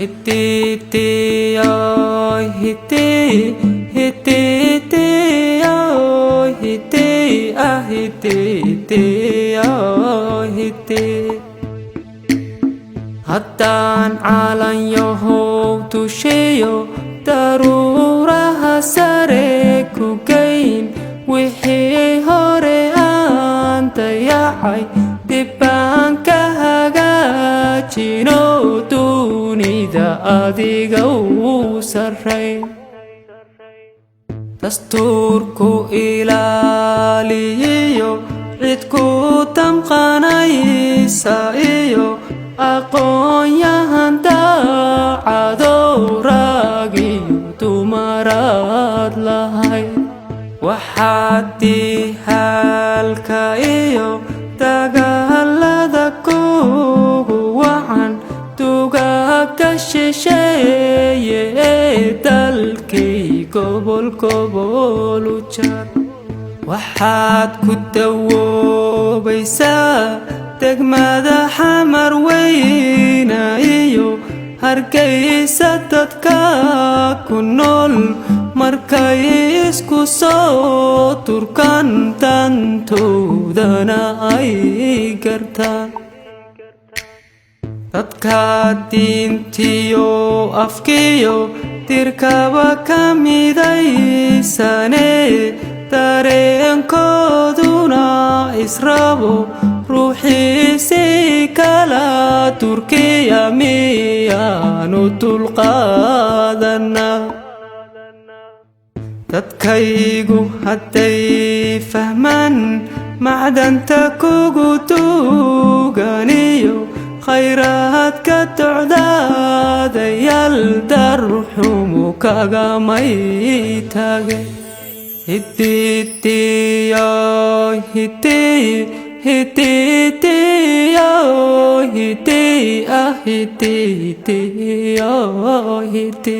hiti ơi hiti hiti ơi hiti hiti ơi hiti haddaan calanyahow tusheeyo daruuraha sare ku geyn wixii hore aan dayacay dib baan ka hagaajino dunida adiga u sarrayn dastuurku ilaaliyo cid ku damqanaysa iyo aqoon-yahan daacadow rag iyo dumaraad lahayd waxaad dihalka iyo dagaalada kugu wacan dugaagga shisheeye ee dalkay gobol gobol u jar waxaad ku dawoobaysaa degmada xamar weyna iyo hargeysa dadka ku nool markay isku soo turkan dantoodana ay gartaan dadka diintiyo afkiyo dirkaba ka midaysane dareenkooduna israbo ruuxiisii kala turkiya miyaanu dulqaadanaa dadkaygu hadday fahmaan macdanta kugu duganiyo khayraadka docdaadayaal darxumu kagamay taage hiti hiti hiti hiti hiti hiti